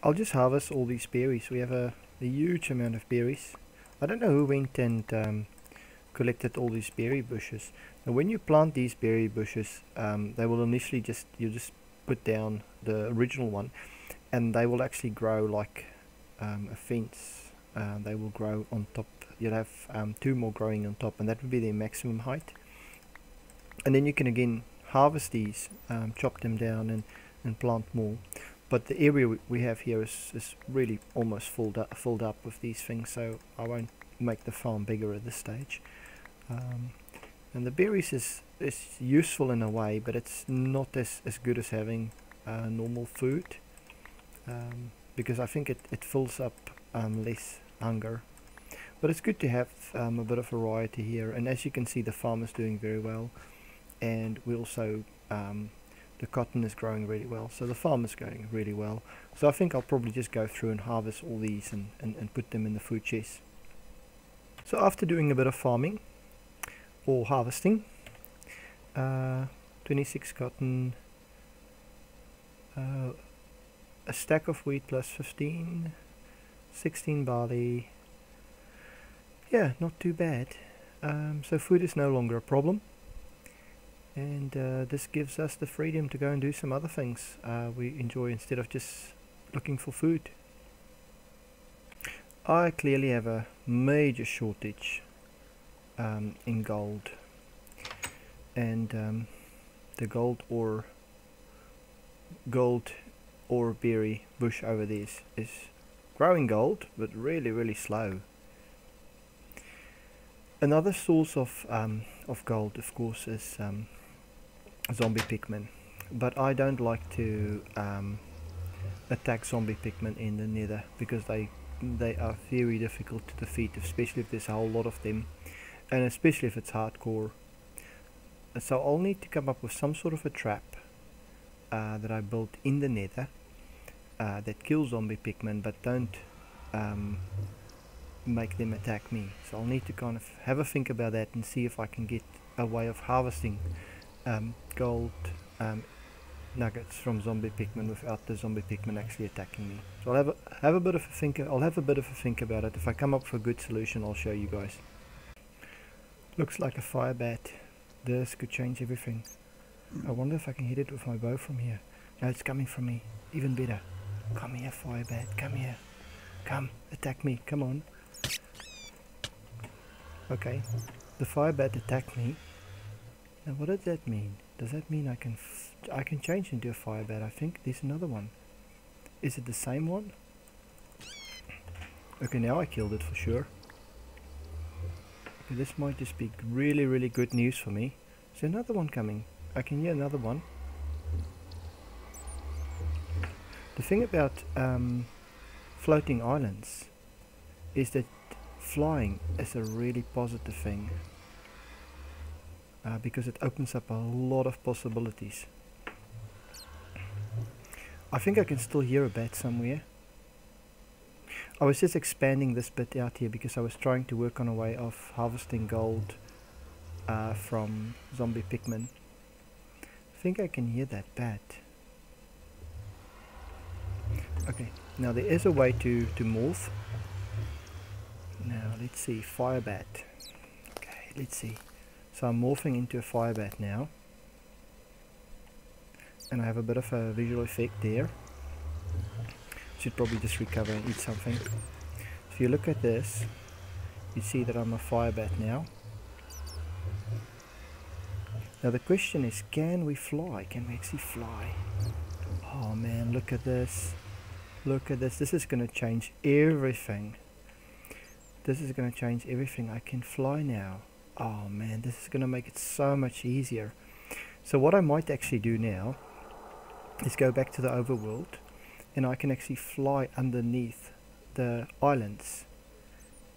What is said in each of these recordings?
I'll just harvest all these berries. We have a huge amount of berries. I don't know who went and collected all these berry bushes. Now when you plant these berry bushes, they will initially you just put down the original one, and they will actually grow like a fence. They will grow on top. You'll have 2 more growing on top, and that would be their maximum height. And then you can again harvest these, chop them down and plant more. But the area we have here is really almost filled up with these things, so I won't make the farm bigger at this stage. And the berries is useful in a way, but it's not as good as having normal food, because I think it fills up less hunger. But it's good to have a bit of variety here, and as you can see, the farm is doing very well, and we also the cotton is growing really well, so the farm is going really well. So I think I'll probably just go through and harvest all these and put them in the food chest. So after doing a bit of farming or harvesting, 26 cotton, a stack of wheat plus 15, 16 barley. Yeah, not too bad. So food is no longer a problem, and this gives us the freedom to go and do some other things we enjoy instead of just looking for food. I clearly have a major shortage in gold, and the gold ore berry bush over there is growing gold, but really slow. Another source of gold, of course, is zombie pigmen, but I don't like to attack zombie pigmen in the nether, because they are very difficult to defeat, especially if there's a whole lot of them, and especially if it's hardcore. So I'll need to come up with some sort of a trap that I built in the nether that kills zombie pigmen, but don't make them attack me. So I'll need to kind of have a think about that and see if I can get a way of harvesting gold nuggets from zombie pigmen without the zombie pigmen actually attacking me. So I'll have a bit of a think. I'll have a bit of a think about it. If I come up with a good solution, I'll show you guys. Looks like a firebat. This could change everything. I wonder if I can hit it with my bow from here. No, it's coming from me. Even better. Come here, firebat. Come here. Come, attack me. Come on. Okay, the firebat attacked me. Now what does that mean? Does that mean I can change into a firebat? I think there's another one. Is it the same one? Okay, now I killed it for sure. Okay, this might just be really good news for me. There's another one coming. I can hear another one. The thing about floating islands is that flying is a really positive thing, because it opens up a lot of possibilities. I think I can still hear a bat somewhere. I was just expanding this bit out here because I was trying to work on a way of harvesting gold from zombie pigmen. I think I can hear that bat. Okay, now there is a way to morph. Now let's see, firebat. Okay, let's see. So I'm morphing into a firebat now, and I have a bit of a visual effect there. Should probably just recover and eat something. If you look at this, you see that I'm a firebat now. Now the question is, can we fly? Can we actually fly? Oh man, look at this. Look at this. This is going to change everything. This is going to change everything. I can fly now. Oh man, this is going to make it so much easier. So what I might actually do now is go back to the overworld, and I can actually fly underneath the islands,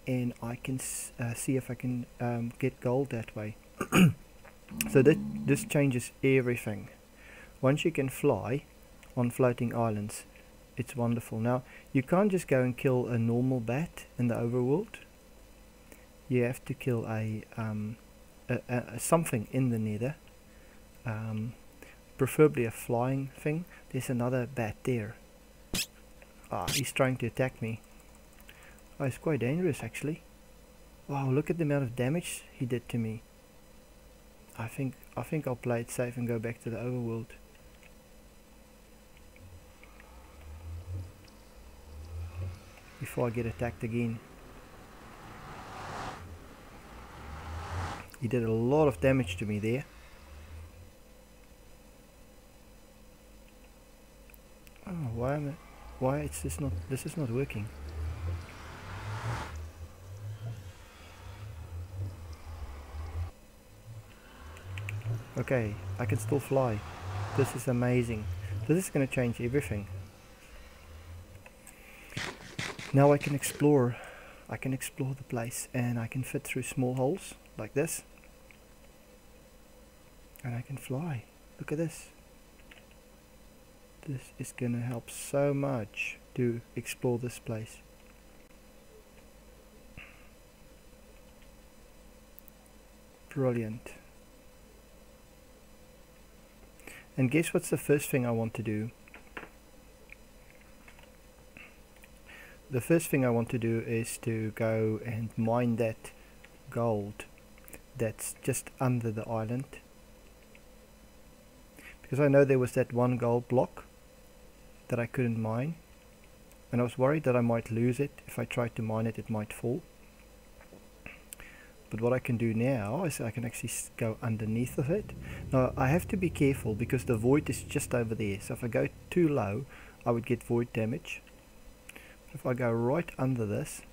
and I can see if I can get gold that way. So this changes everything. Once you can fly on floating islands, it's wonderful. Now you can't just go and kill a normal bat in the overworld. You have to kill a something in the nether, preferably a flying thing. There's another bat there. Ah, he's trying to attack me. Oh, it's quite dangerous actually. Wow, look at the amount of damage he did to me. I think I'll play it safe and go back to the overworld. Before I get attacked again. He did a lot of damage to me there. Oh, why is this not working? Okay, I can still fly. This is amazing. This is going to change everything. Now I can explore. I can explore the place, and I can fit through small holes like this. And I can fly. Look at this. This is going to help so much to explore this place. Brilliant. And guess what's the first thing I want to do? The first thing I want to do is to go and mine that gold that's just under the island. Because I know there was that one gold block that I couldn't mine. And I was worried that I might lose it. If I tried to mine it, it might fall. But what I can do now is I can actually go underneath of it. Now I have to be careful because the void is just over there. So if I go too low, I would get void damage. But if I go right under this,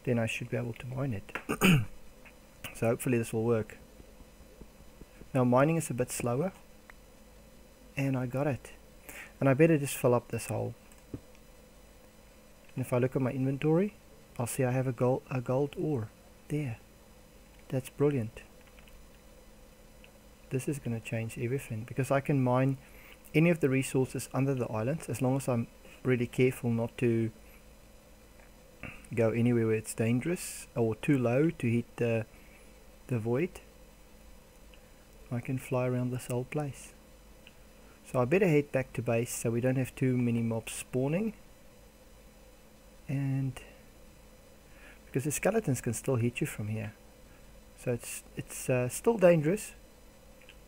then I should be able to mine it. So hopefully this will work. Now mining is a bit slower. And I got it. And I better just fill up this hole. And if I look at my inventory, I'll see I have a gold ore there. That's brilliant. This is going to change everything because I can mine any of the resources under the islands as long as I'm really careful not to go anywhere where it's dangerous or too low to hit the void. I can fly around this whole place. So I better head back to base so we don't have too many mobs spawning. And because the skeletons can still hit you from here, so it's still dangerous,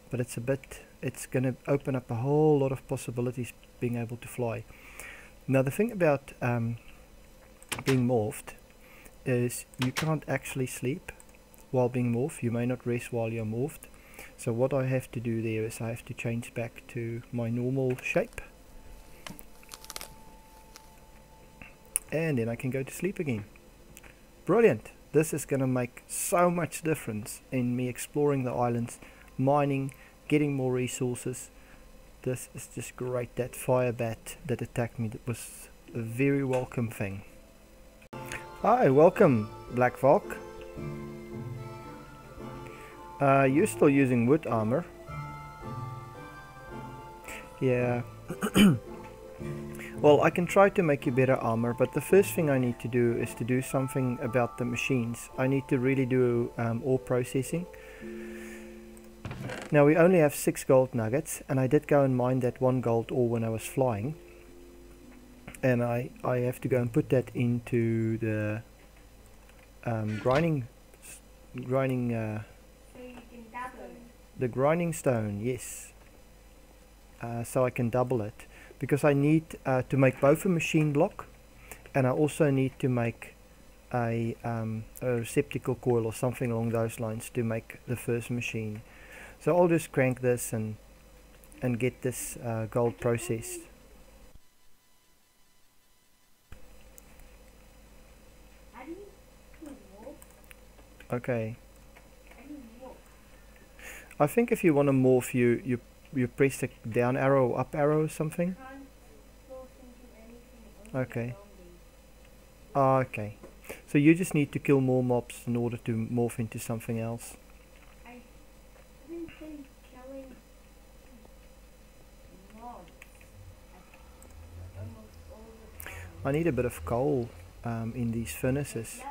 but it's going to open up a whole lot of possibilities being able to fly. Now the thing about being morphed is you can't actually sleep while being morphed. You may not rest while you're morphed. So what I have to do there is I have to change back to my normal shape. And then I can go to sleep again. Brilliant. This is going to make so much difference in me exploring the islands, mining, getting more resources. This is just great. That firebat that attacked me, that was a very welcome thing. Hi, welcome BlackValk. You're still using wood armor. Yeah. Well, I can try to make you better armor, but the first thing I need to do is to do something about the machines. I need to really do ore processing. Now we only have 6 gold nuggets, and I did go and mine that 1 gold ore when I was flying. And I have to go and put that into the grinding the grinding stone, yes. So I can double it. Because I need to make both a machine block, and I also need to make a receptacle coil or something along those lines to make the first machine. So I'll just crank this and get this gold processed. Okay. I think if you want to morph, you press the down arrow or up arrow or something. Okay. Okay. So you just need to kill more mobs in order to morph into something else. I need a bit of coal in these furnaces.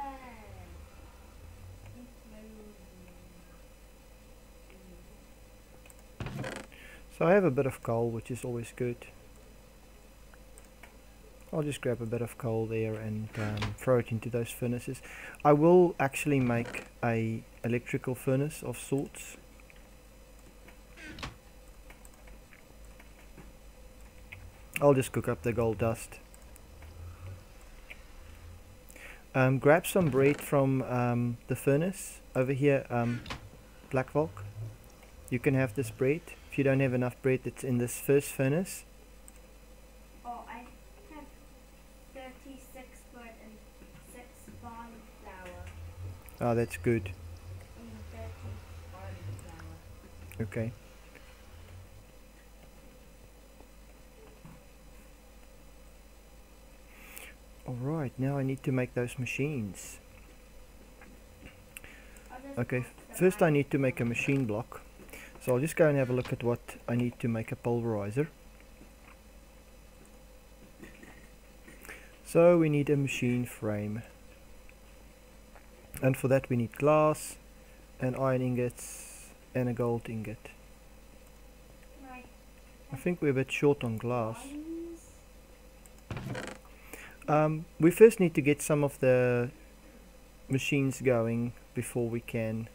So I have a bit of coal, which is always good. I'll just grab a bit of coal there and throw it into those furnaces. I will actually make a electrical furnace of sorts. I'll just cook up the gold dust. Grab some bread from the furnace over here, BlackValk. You can have this bread. If you don't have enough bread, it's in this first furnace. Oh, I have 36 bread and 6 barley flour. Oh, that's good. 30 barley flour. Okay. Alright, now I need to make those machines. Okay, first I need to make a machine block. So I'll just go and have a look at what I need to make a pulverizer. So we need a machine frame. And for that we need glass, and iron ingots, and a gold ingot. I think we're a bit short on glass. We first need to get some of the machines going before we can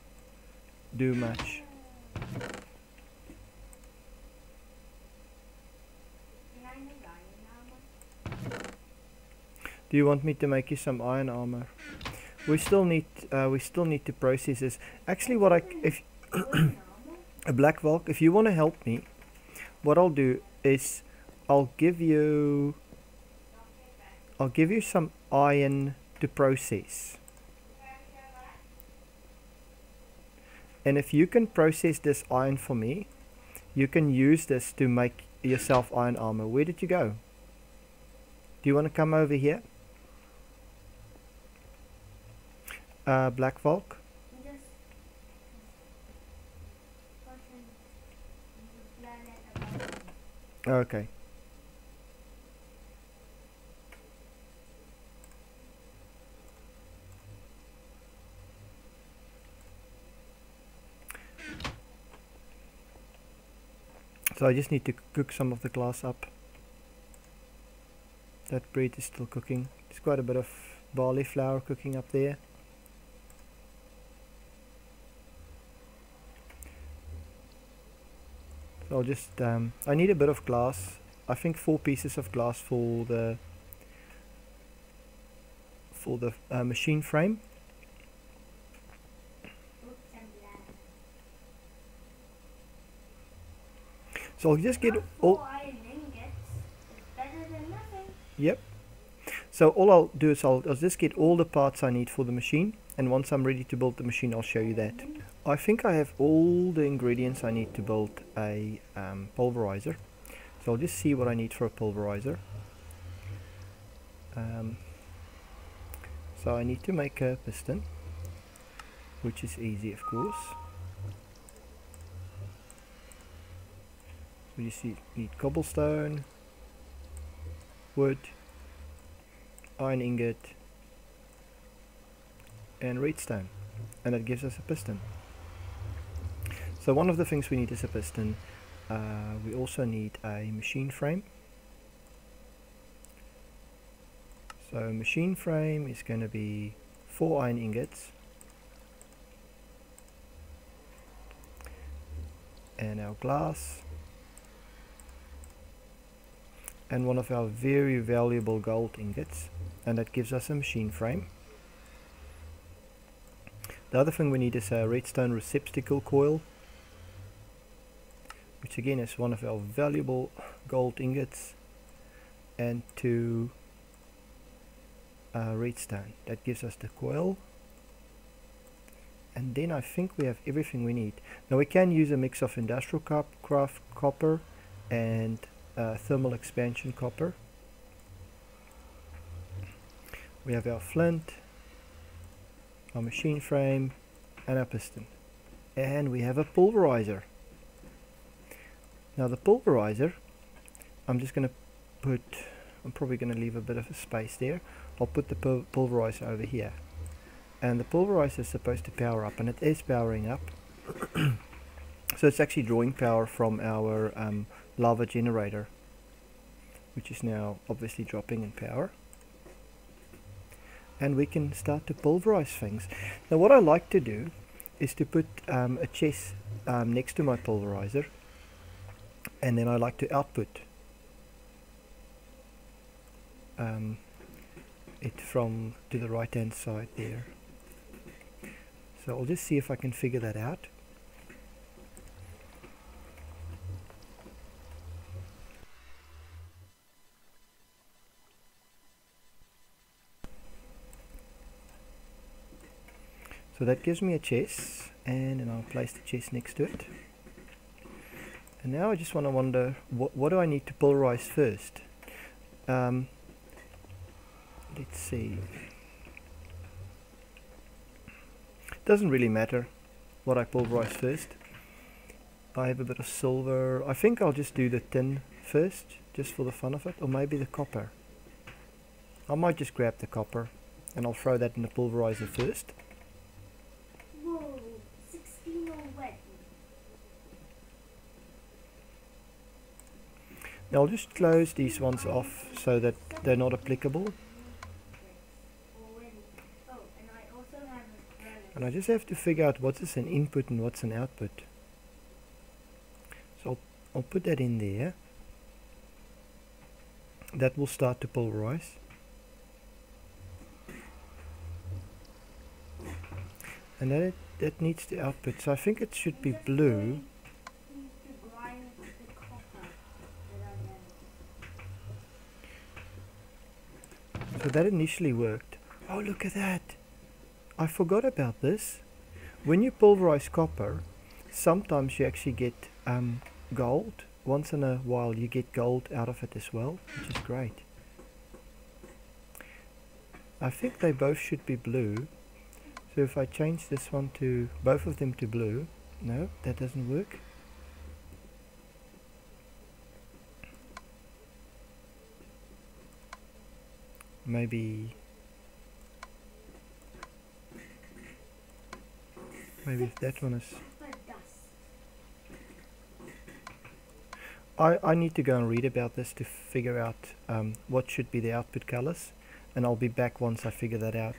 do much. Do you want me to make you some iron armor? We still need to process this. Actually, what if a BlackValk, if you want to help me, what I'll do is I'll give you some iron to process. And if you can process this iron for me, you can use this to make yourself iron armor. Where did you go? Do you want to come over here? BlackValk? Okay. So I just need to cook some of the glass up. That bread is still cooking. There's quite a bit of barley flour cooking up there. So I'll just I need a bit of glass. I think 4 pieces of glass for the machine frame. So I'll just get all. Yep. So all I'll do is I'll just get all the parts I need for the machine, and once I'm ready to build the machine, I'll show you that. I think I have all the ingredients I need to build a pulverizer. So I'll just see what I need for a pulverizer. So I need to make a piston, which is easy, of course. We just need cobblestone, wood, iron ingot, and redstone, and that gives us a piston. So one of the things we need is a piston. We also need a machine frame. So machine frame is going to be 4 iron ingots, and our glass, and one of our very valuable gold ingots, and that gives us a machine frame. The other thing we need is a redstone receptacle coil, which again is one of our valuable gold ingots, and 2 redstone. That gives us the coil, and then I think we have everything we need. Now we can use a mix of industrial craft copper and thermal expansion copper. We have our flint, our machine frame, and our piston, and we have a pulverizer. Now the pulverizer, I'm probably going to leave a bit of a space there. I'll put the pulverizer over here, and the pulverizer is supposed to power up, and it is powering up. So it's actually drawing power from our lava generator, which is now obviously dropping in power. And we can start to pulverize things. Now what I like to do is to put a chest next to my pulverizer, and then I like to output it from to the right hand side there. So I'll just see if I can figure that out. So that gives me a chest, and then I'll place the chest next to it. And now I just want to wonder, what do I need to pulverize first? Let's see. Doesn't really matter what I pulverize first. I have a bit of silver. I think I'll just do the tin first, just for the fun of it, or maybe the copper. I might just grab the copper and I'll throw that in the pulverizer first. Whoa, 16 already. Now I'll just close these ones off so that they're not applicable. Oh, and I also have a relic. And I just have to figure out what is an input and what's an output. So I'll put that in there. That will start to pulverize. And then that needs the output. So I think it should be blue. So that initially worked. Oh, look at that! I forgot about this. When you pulverize copper, sometimes you actually get gold. Once in a while you get gold out of it as well, which is great. I think they both should be blue. So if I change this one to, both of them to blue, no, that doesn't work. Maybe if that one is... I need to go and read about this to figure out what should be the output colors, and I'll be back once I figure that out.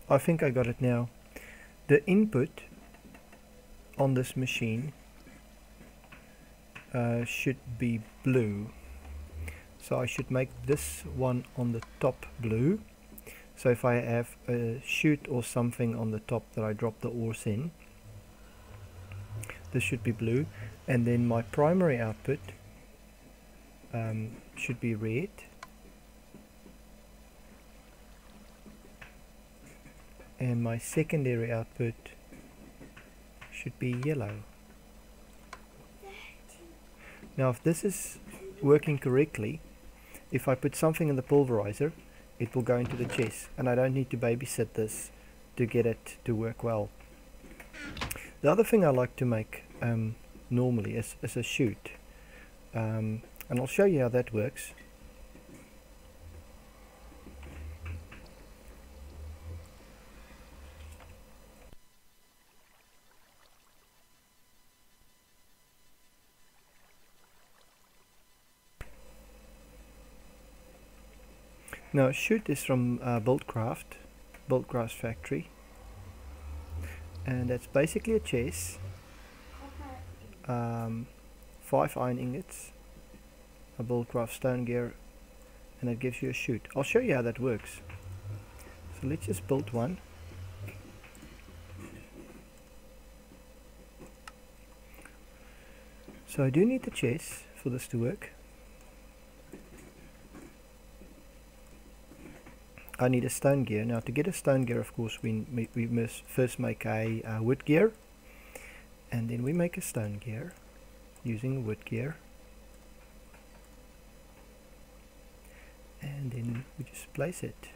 I think I got it now. The input on this machine should be blue. So I should make this one on the top blue. So if I have a chute or something on the top that I drop the ores in, this should be blue. And then my primary output should be red. And my secondary output should be yellow. Now if this is working correctly, if I put something in the pulverizer, it will go into the chest, and I don't need to babysit this to get it to work well. The other thing I like to make normally is a chute, and I'll show you how that works. Now, chute is from BlackValk factory, and that's basically a chest, 5 iron ingots, a BlackValk stone gear, and it gives you a chute. I'll show you how that works. So let's just build one. So I do need the chest for this to work. I need a stone gear. Now to get a stone gear, of course, we must first make a wood gear, and then we make a stone gear using wood gear, and then we just place it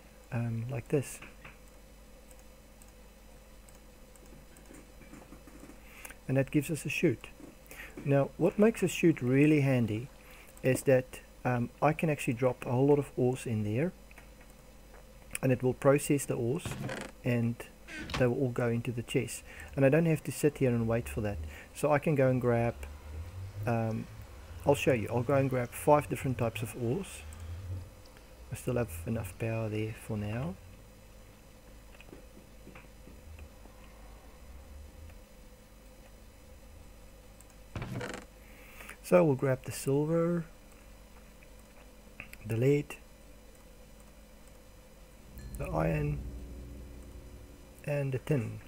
like this. And that gives us a chute. Now what makes a chute really handy is that I can actually drop a whole lot of ores in there, and it will process the ores and they will all go into the chest, and I don't have to sit here and wait for that. So I can go and grab, I'll show you, I'll go and grab 5 different types of ores. I still have enough power there for now. So we'll grab the silver, the lead, the iron, and the tin.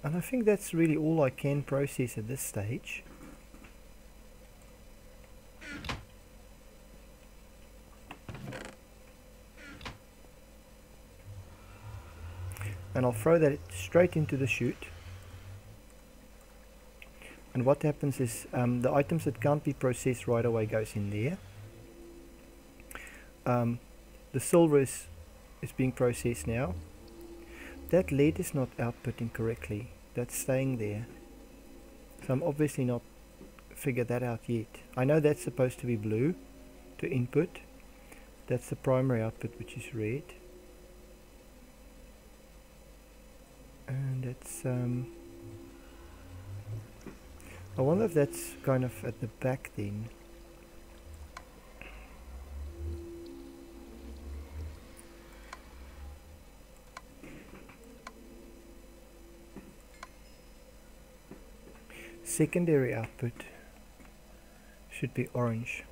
And I think that's really all I can process at this stage. And I'll throw that straight into the chute. And what happens is the items that can't be processed right away goes in there. The silver is being processed now. That lead is not outputting correctly. That's staying there. So I'm obviously not figured that out yet. I know that's supposed to be blue to input. That's the primary output, which is red. And it's I wonder if that's kind of at the back then. Secondary output should be orange.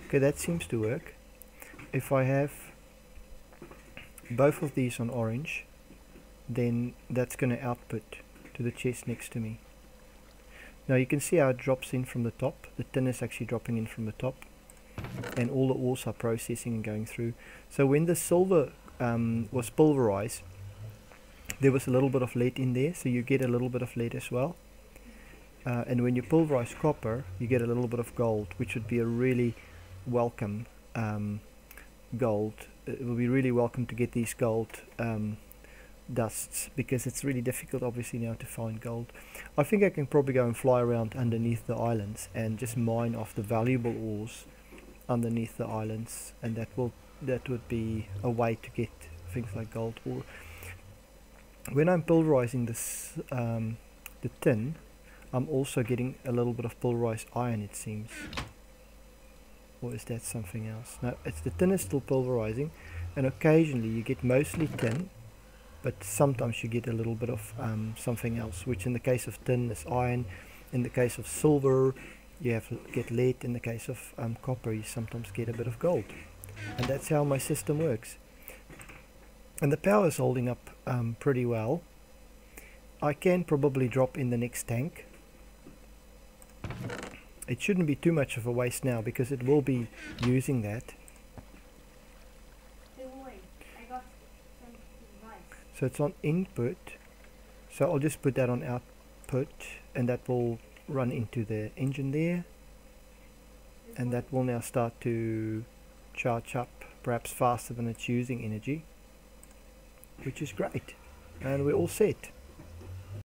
Okay, that seems to work. If I have both of these on orange, then that's going to output to the chest next to me. Now you can see how it drops in from the top. The tin is actually dropping in from the top, and all the ores are processing and going through. So when the silver was pulverized, there was a little bit of lead in there, so you get a little bit of lead as well. And when you pulverize copper, you get a little bit of gold, which would be a really welcome gold. It will be really welcome to get these gold dusts, because it's really difficult obviously now to find gold. I think I can probably go and fly around underneath the islands and just mine off the valuable ores underneath the islands, and that would be a way to get things like gold ore. When I'm pulverizing this the tin, I'm also getting a little bit of pulverized iron, it seems. Or is that something else? No, it's the tin is still pulverizing, and occasionally you get mostly tin, but sometimes you get a little bit of something else, which in the case of tin is iron. In the case of silver, you have to get lead. In the case of copper, you sometimes get a bit of gold. And that's how my system works. And the power is holding up pretty well. I can probably drop in the next tank. It shouldn't be too much of a waste now, because it will be using that. So it's on input, so I'll just put that on output, and that will run into the engine there, and that will now start to charge up, perhaps faster than it's using energy, which is great, and we're all set.